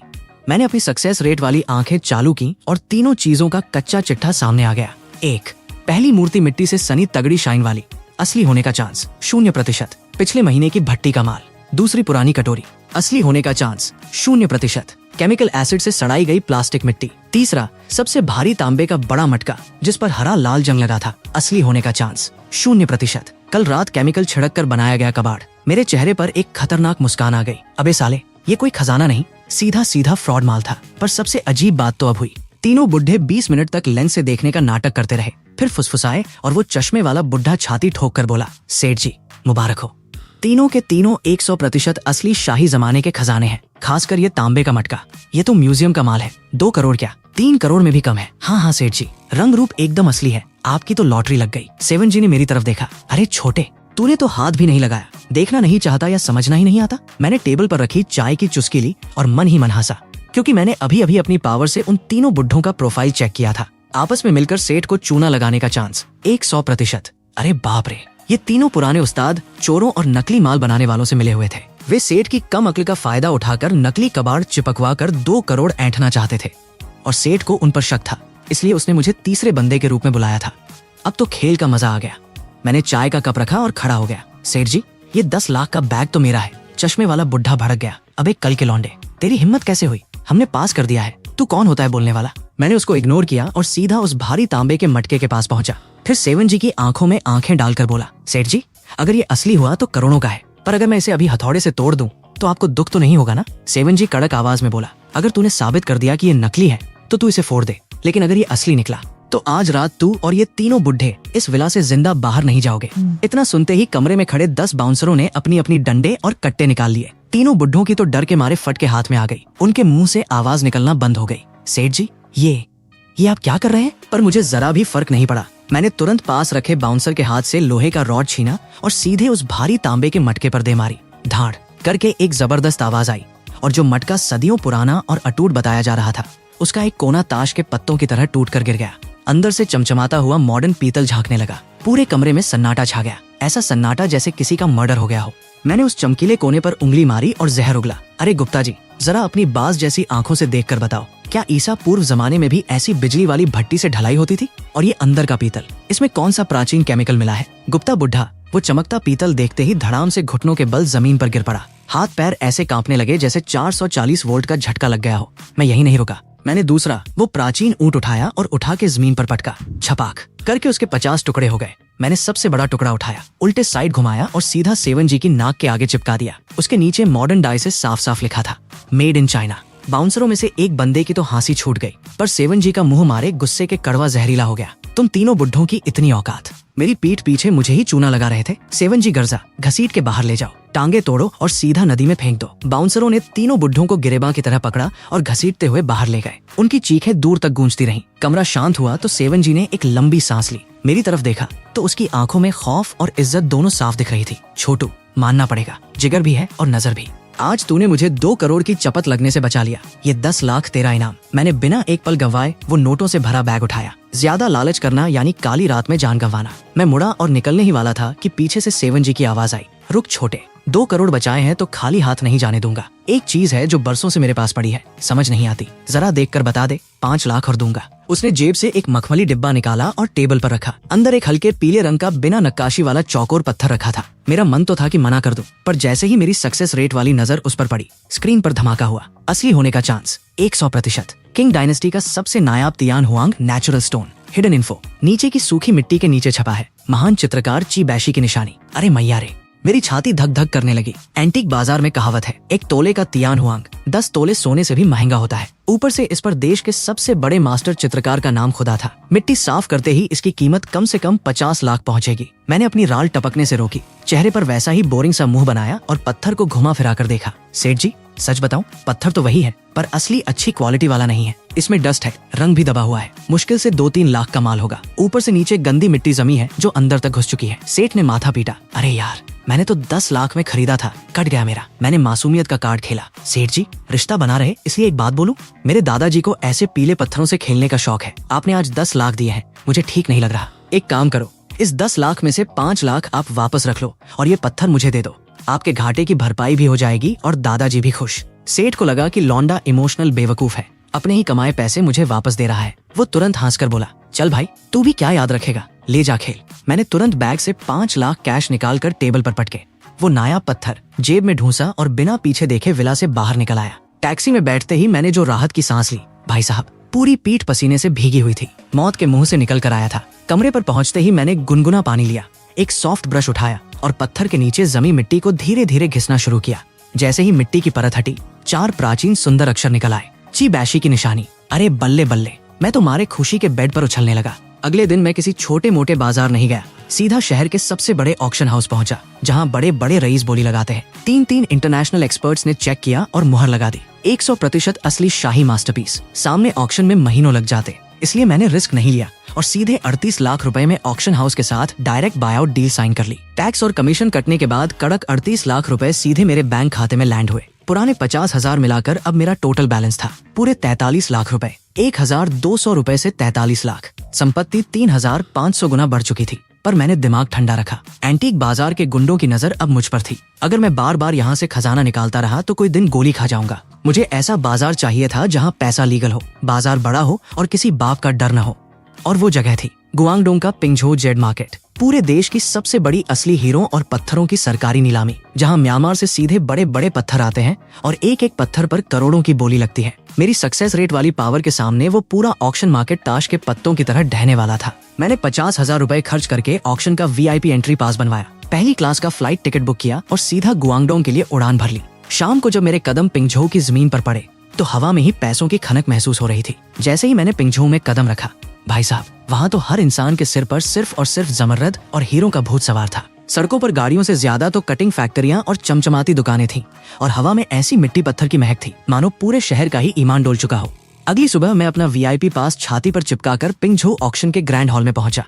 मैंने अपनी सक्सेस रेट वाली आंखें चालू की और तीनों चीजों का कच्चा चिट्ठा सामने आ गया। 1, पहली मूर्ति मिट्टी से सनी तगड़ी शाइन वाली, असली होने का चांस 0%, पिछले महीने की भट्टी का माल। दूसरी पुरानी कटोरी, असली होने का चांस 0%, केमिकल एसिड से सड़ाई गई प्लास्टिक मिट्टी। तीसरा, सबसे भारी तांबे का बड़ा मटका जिस पर हरा लाल जंग लगा था, असली होने का चांस 0%, कल रात केमिकल छिड़क कर बनाया गया कबाड़। मेरे चेहरे पर एक खतरनाक मुस्कान आ गई। अबे साले, ये कोई खजाना नहीं, सीधा सीधा फ्रॉड माल था। पर सबसे अजीब बात तो अब हुई। तीनों बुढ़े 20 मिनट तक लेंस से देखने का नाटक करते रहे, फिर फुसफुसाए और वो चश्मे वाला बुढ़ा छाती ठोक कर बोला, सेठ जी मुबारक हो। तीनों के तीनों 100% असली शाही जमाने के खजाने हैं, खासकर ये तांबे का मटका। ये तो म्यूजियम का माल है। 2 करोड़ क्या, 3 करोड़ में भी कम है। हाँ सेठ जी, रंग रूप एकदम असली है। आपकी तो लॉटरी लग गई। 7 जी ने मेरी तरफ देखा। अरे छोटे, तूने तो हाथ भी नहीं लगाया, देखना नहीं चाहता या समझना ही नहीं आता। मैंने टेबल पर रखी चाय की चुस्की ली और मन ही मन हंसा, क्योंकि मैंने अभी अभी अपनी पावर से उन तीनों बुड्ढों का प्रोफाइल चेक किया था। आपस में मिलकर सेठ को चूना लगाने का चांस 100%। अरे बाप रे, ये तीनों पुराने उस्ताद चोरों और नकली माल बनाने वालों से मिले हुए थे। वे सेठ की कम अक्ल का फायदा उठाकर नकली कबाड़ चिपकवा कर 2 करोड़ ऐंठना चाहते थे, और सेठ को उन पर शक था, इसलिए उसने मुझे तीसरे बंदे के रूप में बुलाया था। अब तो खेल का मजा आ गया। मैंने चाय का कप रखा और खड़ा हो गया। सेठ जी, ये 10 लाख का बैग तो मेरा है। चश्मे वाला बुढ़ा भड़क गया। अबे कल के लौंडे, तेरी हिम्मत कैसे हुई? हमने पास कर दिया है, तू कौन होता है बोलने वाला? मैंने उसको इग्नोर किया और सीधा उस भारी तांबे के मटके के पास पहुंचा। फिर 7 जी की आंखों में आंखें डालकर बोला, सेठ जी, अगर ये असली हुआ तो करोड़ों का है, पर अगर मैं इसे अभी हथौड़े से तोड़ दूं तो आपको दुख तो नहीं होगा ना? 7 जी कड़क आवाज में बोला, अगर तूने साबित कर दिया कि ये नकली है तो तू इसे फोड़ दे, लेकिन अगर ये असली निकला तो आज रात तू और ये तीनों बुढ़े इस विला से जिंदा बाहर नहीं जाओगे। इतना सुनते ही कमरे में खड़े 10 बाउंसरों ने अपनी अपनी डंडे और कट्टे निकाल लिए। तीनों बुढ़ों की तो डर के मारे फट के हाथ में आ गई। उनके मुंह से आवाज निकलना बंद हो गई। सेठ जी, ये आप क्या कर रहे हैं? पर मुझे जरा भी फर्क नहीं पड़ा। मैंने तुरंत पास रखे बाउंसर के हाथ से लोहे का रॉड छीना और सीधे उस भारी तांबे के मटके पर दे मारी। धाड़ करके एक जबरदस्त आवाज आई, और जो मटका सदियों पुराना और अटूट बताया जा रहा था, उसका एक कोना ताश के पत्तों की तरह टूट कर गिर गया। अंदर से चमचमाता हुआ मॉडर्न पीतल झांकने लगा। पूरे कमरे में सन्नाटा छा गया, ऐसा सन्नाटा जैसे किसी का मर्डर हो गया हो। मैंने उस चमकीले कोने पर उंगली मारी और जहर उगला। अरे गुप्ता जी, जरा अपनी बाज जैसी आंखों से देखकर बताओ, क्या ईसा पूर्व जमाने में भी ऐसी बिजली वाली भट्टी से ढलाई होती थी? और ये अंदर का पीतल, इसमें कौन सा प्राचीन केमिकल मिला है? गुप्ता बुढ़ा वो चमकता पीतल देखते ही धड़ाम से घुटनों के बल जमीन पर गिर पड़ा। हाथ पैर ऐसे कांपने लगे जैसे 440 वोल्ट का झटका लग गया हो। मैं यही नहीं रुका। मैंने दूसरा वो प्राचीन ऊंट उठाया और उठा के जमीन पर पटका। छपाक करके उसके 50 टुकड़े हो गए। मैंने सबसे बड़ा टुकड़ा उठाया, उल्टे साइड घुमाया और सीधा 7 जी की नाक के आगे चिपका दिया। उसके नीचे मॉडर्न डाई से साफ साफ लिखा था, मेड इन चाइना। बाउंसरों में से एक बंदे की तो हंसी छूट गई, पर 7 जी का मुंह मारे गुस्से के कड़वा जहरीला हो गया। तुम तीनों बुड्ढों की इतनी औकात, मेरी पीठ पीछे मुझे ही चूना लगा रहे थे। 7 जी गर्जा, घसीट के बाहर ले जाओ, टांगे तोड़ो और सीधा नदी में फेंक दो। बाउंसरों ने तीनों बुड्ढों को गिरेबां की तरह पकड़ा और घसीटते हुए बाहर ले गए। उनकी चीखें दूर तक गूंजती रहीं। कमरा शांत हुआ तो 7 जी ने एक लंबी सांस ली। मेरी तरफ देखा तो उसकी आंखों में खौफ और इज्जत दोनों साफ दिख रही थी। छोटू, मानना पड़ेगा, जिगर भी है और नजर भी। आज तूने मुझे 2 करोड़ की चपत लगने से बचा लिया। ये 10 लाख तेरा इनाम। मैंने बिना एक पल गंवाए वो नोटों से भरा बैग उठाया। ज्यादा लालच करना यानी काली रात में जान गंवाना। मैं मुड़ा और निकलने ही वाला था कि पीछे से 7 जी की आवाज आई, रुक छोटे, 2 करोड़ बचाए हैं तो खाली हाथ नहीं जाने दूंगा। एक चीज है जो बरसों से मेरे पास पड़ी है, समझ नहीं आती, जरा देखकर बता दे, 5 लाख और दूंगा। उसने जेब से एक मखमली डिब्बा निकाला और टेबल पर रखा। अंदर एक हल्के पीले रंग का बिना नक्काशी वाला चौकोर पत्थर रखा था। मेरा मन तो था कि मना कर दूं, पर जैसे ही मेरी सक्सेस रेट वाली नजर उस पर पड़ी, स्क्रीन पर धमाका हुआ। असली होने का चांस 100%। किंग डायनेस्टी का सबसे नायाब Tianhuang natural stone. Hidden info नीचे की सूखी मिट्टी के नीचे छपा है। महान चित्रकार ची बैशी की निशानी। अरे मैया रे, मेरी छाती धक धक करने लगी। एंटीक बाजार में कहावत है, 1 तोले का तियान हुआंग 10 तोले सोने से भी महंगा होता है। ऊपर से इस पर देश के सबसे बड़े मास्टर चित्रकार का नाम खुदा था। मिट्टी साफ करते ही इसकी कीमत कम से कम 50 लाख पहुंचेगी। मैंने अपनी राल टपकने से रोकी, चेहरे पर वैसा ही बोरिंग सा मुंह बनाया और पत्थर को घुमा फिरा कर देखा। सेठ जी, सच बताऊं, पत्थर तो वही है, पर असली अच्छी क्वालिटी वाला नहीं है। इसमें डस्ट है, रंग भी दबा हुआ है, मुश्किल से 2-3 लाख का माल होगा। ऊपर से नीचे गंदी मिट्टी जमी है जो अंदर तक घुस चुकी है। सेठ ने माथा पीटा, अरे यार, मैंने तो 10 लाख में खरीदा था, कट गया मेरा। मैंने मासूमियत का कार्ड खेला। सेठ जी, रिश्ता बना रहे इसलिए एक बात बोलूं, मेरे दादाजी को ऐसे पीले पत्थरों से खेलने का शौक है। आपने आज 10 लाख दिए हैं, मुझे ठीक नहीं लग रहा। एक काम करो, इस 10 लाख में से 5 लाख आप वापस रख लो और ये पत्थर मुझे दे दो। आपके घाटे की भरपाई भी हो जाएगी और दादाजी भी खुश। सेठ को लगा कि लौंडा इमोशनल बेवकूफ है, अपने ही कमाए पैसे मुझे वापस दे रहा है। वो तुरंत हंसकर बोला, चल भाई, तू भी क्या याद रखेगा, ले जा खेल। मैंने तुरंत बैग से 5 लाख कैश निकाल कर टेबल पर पटके, वो नायाब पत्थर जेब में ढूंसा और बिना पीछे देखे विला से बाहर निकल आया। टैक्सी में बैठते ही मैंने जो राहत की सांस ली, भाई साहब, पूरी पीठ पसीने से भीगी हुई थी, मौत के मुंह से निकल कर आया था। कमरे पर पहुंचते ही मैंने गुनगुना पानी लिया, एक सॉफ्ट ब्रश उठाया और पत्थर के नीचे जमी मिट्टी को धीरे धीरे घिसना शुरू किया। जैसे ही मिट्टी की परत हटी, 4 प्राचीन सुंदर अक्षर निकल आए, ची बैशी की निशानी। अरे बल्ले बल्ले, मैं तो मारे खुशी के बेड पर उछलने लगा। अगले दिन मैं किसी छोटे मोटे बाजार नहीं गया, सीधा शहर के सबसे बड़े ऑक्शन हाउस पहुंचा, जहां बड़े बड़े रईस बोली लगाते हैं। 3 इंटरनेशनल एक्सपर्ट्स ने चेक किया और मुहर लगा दी। 100% असली शाही मास्टरपीस। सामने ऑक्शन में महीनों लग जाते, इसलिए मैंने रिस्क नहीं लिया और सीधे 38 लाख रुपए में ऑक्शन हाउस के साथ डायरेक्ट बायआउट डील साइन कर ली। टैक्स और कमीशन कटने के बाद कड़क 38 लाख रुपए सीधे मेरे बैंक खाते में लैंड हुए। पुराने 50,000 मिलाकर अब मेरा टोटल बैलेंस था पूरे 43 लाख रुपए। 1,200 रुपए से 43 लाख। संपत्ति 3,500 गुना बढ़ चुकी थी, पर मैंने दिमाग ठंडा रखा। एंटीक बाजार के गुंडों की नजर अब मुझ पर थी। अगर मैं बार बार यहाँ से खजाना निकालता रहा तो कोई दिन गोली खा जाऊंगा। मुझे ऐसा बाजार चाहिए था जहाँ पैसा लीगल हो, बाजार बड़ा हो और किसी बाप का डर न हो। और वो जगह थी गुआंगडोंग का पिंगझो जेड मार्केट। पूरे देश की सबसे बड़ी असली हीरों और पत्थरों की सरकारी नीलामी, जहां म्यांमार से सीधे बड़े बड़े पत्थर आते हैं और एक एक पत्थर पर करोड़ों की बोली लगती है। मेरी सक्सेस रेट वाली पावर के सामने वो पूरा ऑक्शन मार्केट ताश के पत्तों की तरह ढहने वाला था। मैंने 50,000 रुपए खर्च करके ऑक्शन का VIP एंट्री पास बनवाया, पहली क्लास का फ्लाइट टिकट बुक किया और सीधा गुआंगडोंग के लिए उड़ान भर ली। शाम को जब मेरे कदम पिंगझो की जमीन पर पड़े तो हवा में ही पैसों की खनक महसूस हो रही थी। जैसे ही मैंने पिंगझो में कदम रखा, भाई साहब, वहाँ तो हर इंसान के सिर पर सिर्फ और सिर्फ जमर्रद और हीरों का भूत सवार था। सड़कों पर गाड़ियों से ज्यादा तो कटिंग फैक्ट्रियां और चमचमाती दुकानें थीं और हवा में ऐसी मिट्टी पत्थर की महक थी मानो पूरे शहर का ही ईमान डोल चुका हो। अगली सुबह मैं अपना VIP पास छाती पर चिपकाकर पिंगझो ऑक्शन के ग्रैंड हॉल में पहुंचा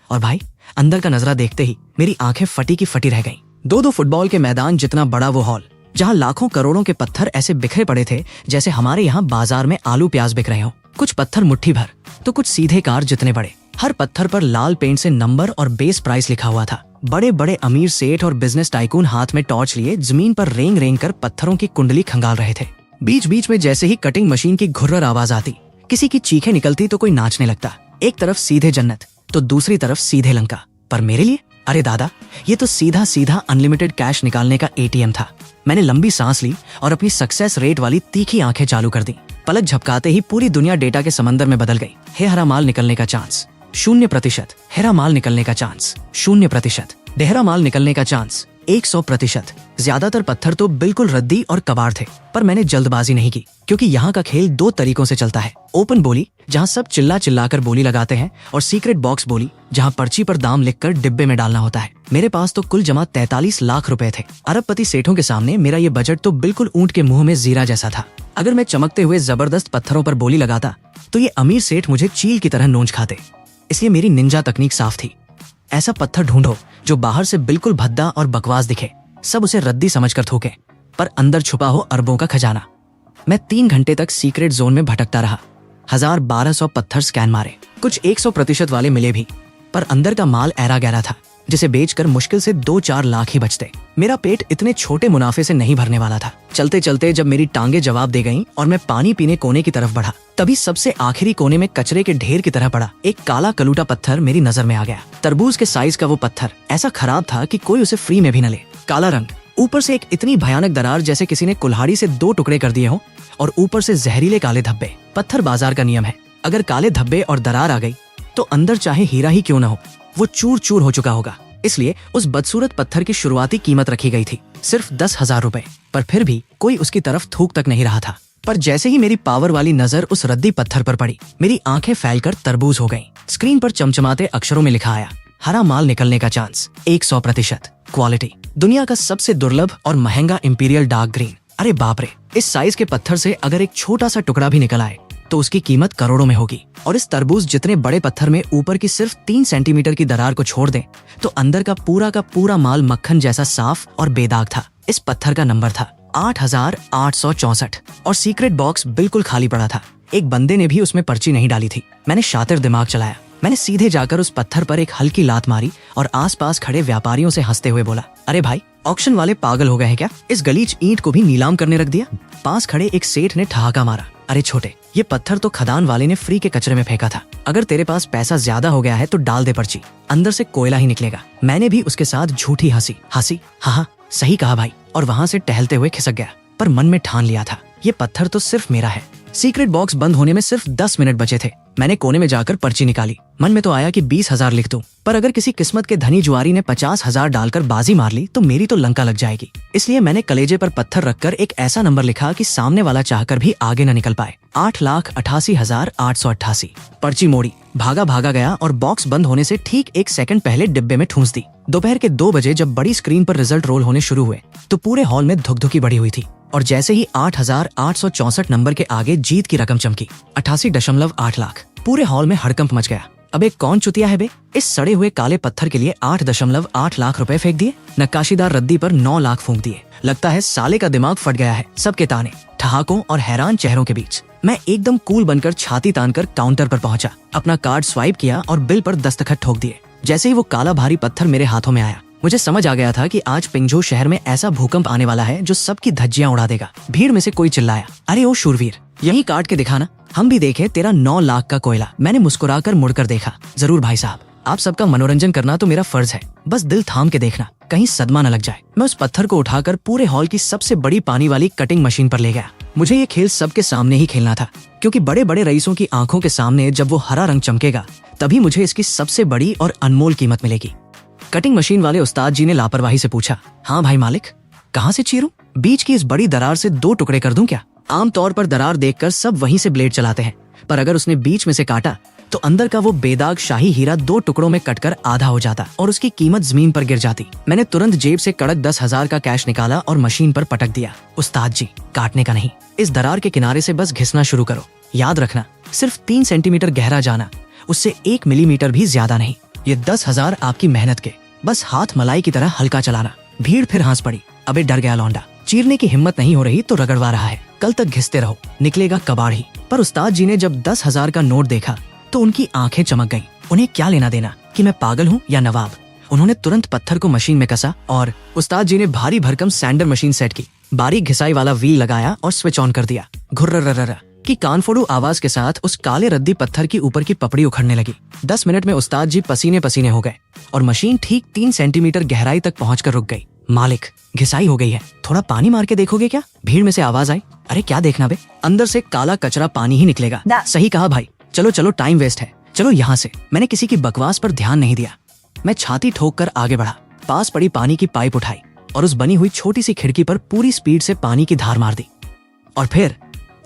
और भाई, अंदर का नजरा देखते ही मेरी आंखें फटी की फटी रह गईं। 2 फुटबॉल के मैदान जितना बड़ा वो हॉल, जहाँ लाखों करोड़ों के पत्थर ऐसे बिखरे पड़े थे जैसे हमारे यहाँ बाजार में आलू प्याज बिक रहे हो। कुछ पत्थर मुट्ठी भर तो कुछ सीधे कार जितने बड़े। हर पत्थर पर लाल पेंट से नंबर और बेस प्राइस लिखा हुआ था। बड़े बड़े अमीर सेठ और बिजनेस टाइकून हाथ में टॉर्च लिए जमीन पर रेंग रेंग कर पत्थरों की कुंडली खंगाल रहे थे। बीच बीच में जैसे ही कटिंग मशीन की घुर्रर आवाज आती, किसी की चीखें निकलती तो कोई नाचने लगता। एक तरफ सीधे जन्नत तो दूसरी तरफ सीधे लंका। पर मेरे लिए, अरे दादा, ये तो सीधा सीधा अनलिमिटेड कैश निकालने का ATM था। मैंने लंबी सांस ली और अपनी सक्सेस रेट वाली तीखी आंखें चालू कर दी। पलक झपकाते ही पूरी दुनिया डेटा के समंदर में बदल गई। हेहरा माल निकलने का चांस 0%। हेरा माल निकलने का चांस 0%। डेहरा माल निकलने का चांस 100%। ज्यादातर पत्थर तो बिल्कुल रद्दी और कबाड़ थे, पर मैंने जल्दबाजी नहीं की, क्योंकि यहाँ का खेल 2 तरीकों से चलता है। ओपन बोली, जहाँ सब चिल्ला चिल्लाकर बोली लगाते हैं, और सीक्रेट बॉक्स बोली, जहाँ पर्ची पर दाम लिखकर डिब्बे में डालना होता है। मेरे पास तो कुल जमा 43 लाख रुपए थे। अरबपति सेठों के सामने मेरा ये बजट तो बिल्कुल ऊंट के मुंह में जीरा जैसा था। अगर मैं चमकते हुए जबरदस्त पत्थरों पर बोली लगाता तो ये अमीर सेठ मुझे चील की तरह नोच खाते। इसलिए मेरी निंजा तकनीक साफ थी। ऐसा पत्थर ढूंढो जो बाहर से बिल्कुल भद्दा और बकवास दिखे, सब उसे रद्दी समझकर थूके, पर अंदर छुपा हो अरबों का खजाना। मैं 3 घंटे तक सीक्रेट जोन में भटकता रहा। 1,200 पत्थर स्कैन मारे, कुछ 100% वाले मिले भी, पर अंदर का माल ऐरा गहरा था, जिसे बेचकर मुश्किल से 2-4 लाख ही बचते। मेरा पेट इतने छोटे मुनाफे से नहीं भरने वाला था। चलते चलते जब मेरी टांगे जवाब दे गईं और मैं पानी पीने कोने की तरफ बढ़ा, तभी सबसे आखिरी कोने में कचरे के ढेर की तरह पड़ा एक काला कलूटा पत्थर मेरी नजर में आ गया। तरबूज के साइज का वो पत्थर ऐसा खराब था कि कोई उसे फ्री में भी न ले। काला रंग, ऊपर से एक इतनी भयानक दरार जैसे किसी ने कुल्हाड़ी से 2 टुकड़े कर दिए हो, और ऊपर से जहरीले काले धब्बे। पत्थर बाजार का नियम है, अगर काले धब्बे और दरार आ गई तो अंदर चाहे हीरा ही क्यों न हो, वो चूर चूर हो चुका होगा। इसलिए उस बदसूरत पत्थर की शुरुआती कीमत रखी गई थी सिर्फ 10,000 रुपए, पर फिर भी कोई उसकी तरफ थूक तक नहीं रहा था। पर जैसे ही मेरी पावर वाली नजर उस रद्दी पत्थर पर पड़ी, मेरी आंखें फैलकर तरबूज हो गईं। स्क्रीन पर चमचमाते अक्षरों में लिखा आया, हरा माल निकलने का चांस 100%। क्वालिटी, दुनिया का सबसे दुर्लभ और महंगा इंपीरियल डार्क ग्रीन। अरे बाप रे, इस साइज के पत्थर से अगर एक छोटा सा टुकड़ा भी निकल आए तो उसकी कीमत करोड़ों में होगी। और इस तरबूज जितने बड़े पत्थर में ऊपर की सिर्फ 3 सेंटीमीटर की दरार को छोड़ दें तो अंदर का पूरा माल मक्खन जैसा साफ और बेदाग था। इस पत्थर का नंबर था 8864 और सीक्रेट बॉक्स बिल्कुल खाली पड़ा था। एक बंदे ने भी उसमें पर्ची नहीं डाली थी। मैंने शातिर दिमाग चलाया। मैंने सीधे जाकर उस पत्थर पर एक हल्की लात मारी और आसपास खड़े व्यापारियों से हंसते हुए बोला, अरे भाई, ऑक्शन वाले पागल हो गए हैं क्या? इस गलीच ईंट को भी नीलाम करने रख दिया। पास खड़े एक सेठ ने ठहाका मारा, अरे छोटे, ये पत्थर तो खदान वाले ने फ्री के कचरे में फेंका था। अगर तेरे पास पैसा ज्यादा हो गया है तो डाल दे पर्ची, अंदर से कोयला ही निकलेगा। मैंने भी उसके साथ झूठी हंसी। हाँ, सही कहा भाई, और वहाँ से टहलते हुए खिसक गया। पर मन में ठान लिया था, ये पत्थर तो सिर्फ मेरा है। सीक्रेट बॉक्स बंद होने में सिर्फ 10 मिनट बचे थे। मैंने कोने में जाकर पर्ची निकाली। मन में तो आया कि 20,000 लिख दूं, पर अगर किसी किस्मत के धनी जुआरी ने 50,000 डालकर बाजी मार ली तो मेरी तो लंका लग जाएगी। इसलिए मैंने कलेजे पर पत्थर रखकर एक ऐसा नंबर लिखा कि सामने वाला चाहकर भी आगे न निकल पाए। 8,88,888। पर्ची मोड़ी, भागा गया और बॉक्स बंद होने से ठीक 1 सेकंड पहले डिब्बे में ठूंस दी। दोपहर के 2 बजे जब बड़ी स्क्रीन पर रिजल्ट रोल होने शुरू हुए तो पूरे हॉल में धुकधुकी बढ़ी हुई थी। और जैसे ही 8,864 नंबर के आगे जीत की रकम चमकी 88.8 लाख, पूरे हॉल में हड़कंप मच गया। अबे कौन चुतिया है बे, इस सड़े हुए काले पत्थर के लिए 8.8 लाख रुपए फेंक दिए। नक्काशीदार रद्दी पर 9 लाख फूंक दिए। लगता है साले का दिमाग फट गया है। सबके ताने, ठहाकों और हैरान चेहरों के बीच मैं एकदम कूल बनकर छाती तानकर काउंटर पर पहुंचा, अपना कार्ड स्वाइप किया और बिल पर दस्तखत ठोक दिए। जैसे ही वो काला भारी पत्थर मेरे हाथों में आया, मुझे समझ आ गया था कि आज पिंजो शहर में ऐसा भूकंप आने वाला है जो सबकी धज्जियां उड़ा देगा। भीड़ में से कोई चिल्लाया, अरे ओ शूरवीर, यही काट के दिखाना, हम भी देखें तेरा 9 लाख का कोयला। मैंने मुस्कुराकर मुड़कर देखा। जरूर भाई साहब, आप सबका मनोरंजन करना तो मेरा फर्ज है, बस दिल थाम के देखना, कहीं सदमा न लग जाए। मैं उस पत्थर को उठाकर पूरे हॉल की सबसे बड़ी पानी वाली कटिंग मशीन पर ले गया। मुझे ये खेल सबके सामने ही खेलना था, क्योंकि बड़े बड़े रईसों की आंखों के सामने जब वो हरा रंग चमकेगा तभी मुझे इसकी सबसे बड़ी और अनमोल कीमत मिलेगी। कटिंग मशीन वाले उस्ताद जी ने लापरवाही से पूछा, हाँ भाई मालिक, कहाँ से चीरूं? बीच की इस बड़ी दरार से 2 टुकड़े कर दूं क्या? आमतौर पर दरार देखकर सब वहीं से ब्लेड चलाते हैं, पर अगर उसने बीच में से काटा तो अंदर का वो बेदाग शाही हीरा 2 टुकड़ों में कटकर आधा हो जाता और उसकी कीमत जमीन पर गिर जाती। मैंने तुरंत जेब से कड़क 10,000 का कैश निकाला और मशीन पर पटक दिया। उस्ताद जी, काटने का नहीं, इस दरार के किनारे से बस घिसना शुरू करो। याद रखना, सिर्फ 3 सेंटीमीटर गहरा जाना, उससे 1 मिलीमीटर भी ज्यादा नहीं। ये 10,000 आपकी मेहनत के, बस हाथ मलाई की तरह हल्का चलाना। भीड़ फिर हंस पड़ी। अबे डर गया लौंडा, चीरने की हिम्मत नहीं हो रही तो रगड़वा रहा है, कल तक घिसते रहो, निकलेगा कबाड़ ही। पर उस्ताद जी ने जब 10,000 का नोट देखा तो उनकी आंखें चमक गईं। उन्हें क्या लेना देना कि मैं पागल हूँ या नवाब। उन्होंने तुरंत पत्थर को मशीन में कसा और उस्ताद जी ने भारी भरकम सैंडर मशीन सेट की, बारीक घिसाई वाला व्हील लगाया और स्विच ऑन कर दिया। घुर्रर्रर्र की कानफोड़ू आवाज के साथ उस काले रद्दी पत्थर की ऊपर की पपड़ी उखड़ने लगी। 10 मिनट में उस्ताद जी पसीने पसीने हो गए और मशीन ठीक 3 सेंटीमीटर गहराई तक पहुंचकर रुक गई। मालिक, घिसाई हो गई है, थोड़ा पानी मार के देखोगे क्या? भीड़ में से आवाज आई। अरे क्या देखना बे, अंदर से काला कचरा पानी ही निकलेगा। सही कहा भाई, चलो टाइम वेस्ट है, चलो यहाँ से। मैंने किसी की बकवास पर ध्यान नहीं दिया। मैं छाती ठोक कर आगे बढ़ा, पास पड़ी पानी की पाइप उठाई और उस बनी हुई छोटी सी खिड़की पर पूरी स्पीड से पानी की धार मार दी। और फिर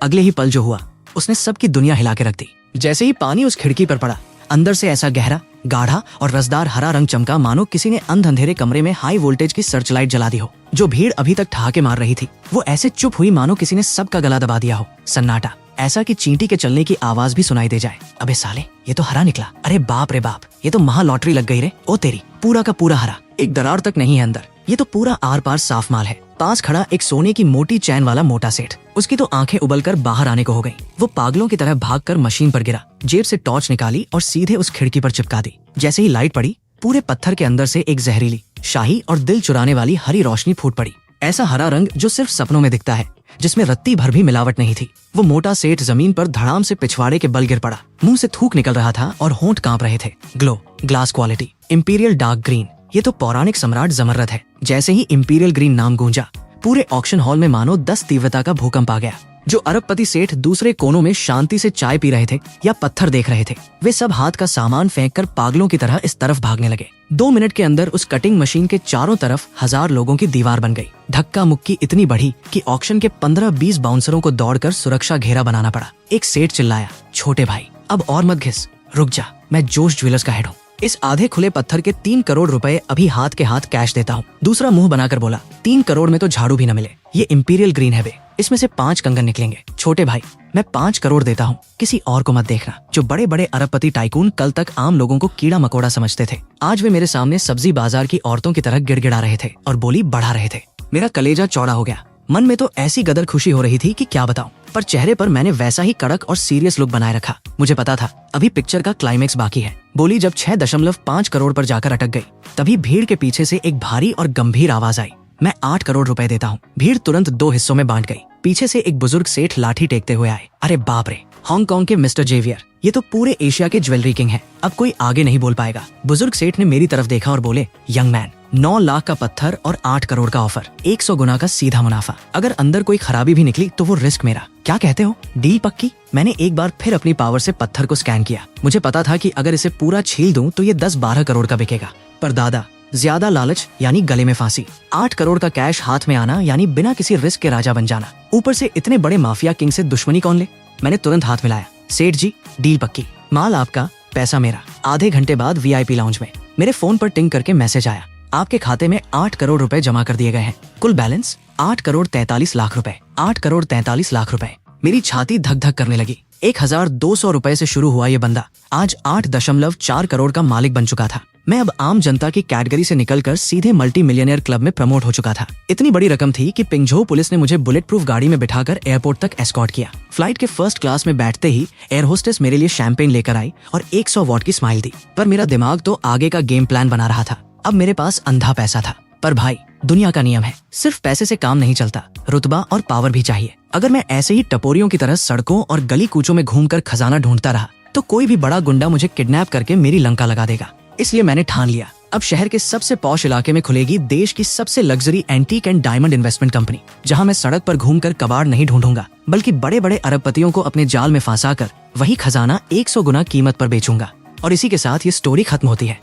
अगले ही पल जो हुआ उसने सबकी दुनिया हिला के रख दी। जैसे ही पानी उस खिड़की पर पड़ा, अंदर से ऐसा गहरा, गाढ़ा और रसदार हरा रंग चमका मानो किसी ने अंधेरे कमरे में हाई वोल्टेज की सर्च लाइट जला दी हो। जो भीड़ अभी तक ठहाके मार रही थी वो ऐसे चुप हुई मानो किसी ने सबका गला दबा दिया हो। सन्नाटा, ऐसा कि चींटी के चलने की आवाज भी सुनाई दे जाए। अबे साले, ये तो हरा निकला। अरे बाप रे बाप, ये तो महा लॉटरी लग गई रे। ओ तेरी, पूरा का पूरा हरा, एक दरार तक नहीं है अंदर। ये तो पूरा आर पार साफ माल है। पास खड़ा एक सोने की मोटी चैन वाला मोटा सेठ, उसकी तो आंखें उबलकर बाहर आने को हो गईं। वो पागलों की तरह भागकर मशीन पर गिरा, जेब से टॉर्च निकाली और सीधे उस खिड़की पर चिपका दी। जैसे ही लाइट पड़ी, पूरे पत्थर के अंदर से एक जहरीली, शाही और दिल चुराने वाली हरी रोशनी फूट पड़ी। ऐसा हरा रंग जो सिर्फ सपनों में दिखता है, जिसमें रत्ती भर भी मिलावट नहीं थी। वो मोटा सेठ जमीन पर धड़ाम से पिछवाड़े के बल गिर पड़ा। मुंह से थूक निकल रहा था और होंठ कांप रहे थे। Glow, glass quality, imperial dark green, ये तो पौराणिक सम्राट जमर्रद है। जैसे ही इंपीरियल ग्रीन नाम गूंजा, पूरे ऑक्शन हॉल में मानो 10 तीव्रता का भूकंप आ गया। जो अरबपति सेठ दूसरे कोनों में शांति से चाय पी रहे थे या पत्थर देख रहे थे, वे सब हाथ का सामान फेंककर पागलों की तरह इस तरफ भागने लगे। 2 मिनट के अंदर उस कटिंग मशीन के चारों तरफ 1000 लोगों की दीवार बन गई। धक्का मुक्की इतनी बढ़ी कि ऑक्शन के 15-20 बाउंसरों को दौड़कर सुरक्षा घेरा बनाना पड़ा। एक सेठ चिल्लाया, छोटे भाई, अब और मत घिस, रुक जा, मैं जोश ज्वेलर्स का हेड हूँ। इस आधे खुले पत्थर के 3 करोड़ रुपए अभी हाथ के हाथ कैश देता हूँ। दूसरा मुंह बनाकर बोला, 3 करोड़ में तो झाड़ू भी न मिले। ये इंपीरियल ग्रीन है बे, इसमें से 5 कंगन निकलेंगे। छोटे भाई, मैं 5 करोड़ देता हूँ, किसी और को मत देखना। जो बड़े बड़े अरबपति टाइकून कल तक आम लोगों को कीड़ा मकोड़ा समझते थे, आज वे मेरे सामने सब्जी बाजार की औरतों की तरह गिड़गिड़ा रहे थे और बोली बढ़ा रहे थे। मेरा कलेजा चौड़ा हो गया। मन में तो ऐसी गदर खुशी हो रही थी कि क्या बताऊं, पर चेहरे पर मैंने वैसा ही कड़क और सीरियस लुक बनाए रखा। मुझे पता था अभी पिक्चर का क्लाइमेक्स बाकी है। बोली जब 6.5 करोड़ पर जाकर अटक गई, तभी भीड़ के पीछे से एक भारी और गंभीर आवाज आई, मैं 8 करोड़ रुपए देता हूँ। भीड़ तुरंत 2 हिस्सों में बांट गई। पीछे से एक बुजुर्ग सेठ लाठी टेकते हुए आए। अरे बाप रे, हांगकांग के मिस्टर जेवियर, ये तो पूरे एशिया के ज्वेलरी किंग हैं। अब कोई आगे नहीं बोल पाएगा। बुजुर्ग सेठ ने मेरी तरफ देखा और बोले, यंग मैन, 9 लाख का पत्थर और 8 करोड़ का ऑफर, 100 गुना का सीधा मुनाफा। अगर अंदर कोई खराबी भी निकली तो वो रिस्क मेरा। क्या कहते हो, डील पक्की? मैंने एक बार फिर अपनी पावर से पत्थर को स्कैन किया। मुझे पता था कि अगर इसे पूरा छील दूं तो ये 10-12 करोड़ का बिकेगा। पर दादा, ज्यादा लालच यानी गले में फांसी। 8 करोड़ का कैश हाथ में आना यानी बिना किसी रिस्क के राजा बन जाना। ऊपर से इतने बड़े माफिया किंग से दुश्मनी कौन ले? मैंने तुरंत हाथ मिलाया। सेठ जी, डील पक्की, माल आपका, पैसा मेरा। आधे घंटे बाद VIP लाउंज में मेरे फोन पर टिंग करके मैसेज आया, आपके खाते में 8 करोड़ रुपए जमा कर दिए गए हैं। कुल बैलेंस 8 करोड़ 43 लाख रुपए। 8 करोड़ 43 लाख रुपए। मेरी छाती धक धक करने लगी। 1200 रुपए से शुरू हुआ ये बंदा आज 8.4 करोड़ का मालिक बन चुका था। मैं अब आम जनता की कैटेगरी से निकलकर सीधे मल्टी मिलियनियर क्लब में प्रमोट हो चुका था। इतनी बड़ी रकम थी कि पिंगझोउ पुलिस ने मुझे बुलेट प्रूफ गाड़ी में बिठाकर एयरपोर्ट तक एस्कॉर्ट किया। फ्लाइट के फर्स्ट क्लास में बैठते ही एयर होस्टेस मेरे लिए शैंपेन लेकर आई और 100 वॉट की स्माइल दी। पर मेरा दिमाग तो आगे का गेम प्लान बना रहा था। अब मेरे पास अंधा पैसा था। पर भाई, दुनिया का नियम है, सिर्फ पैसे से काम नहीं चलता, रुतबा और पावर भी चाहिए। अगर मैं ऐसे ही टपोरियों की तरह सड़कों और गली कूचों में घूमकर खजाना ढूंढता रहा तो कोई भी बड़ा गुंडा मुझे किडनैप करके मेरी लंका लगा देगा। इसलिए मैंने ठान लिया, अब शहर के सबसे पॉश इलाके में खुलेगी देश की सबसे luxury antique and diamond investment company, जहां मैं सड़क पर घूमकर कबाड़ नहीं ढूंढूंगा, बल्कि बड़े बड़े अरबपतियों को अपने जाल में फंसाकर वही खजाना 100 गुना कीमत पर बेचूंगा। और इसी के साथ ये स्टोरी खत्म होती है।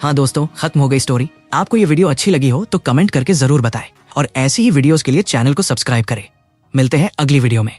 हाँ दोस्तों, खत्म हो गई स्टोरी। आपको ये वीडियो अच्छी लगी हो तो कमेंट करके जरूर बताएं और ऐसी ही वीडियोस के लिए चैनल को सब्सक्राइब करें। मिलते हैं अगली वीडियो में।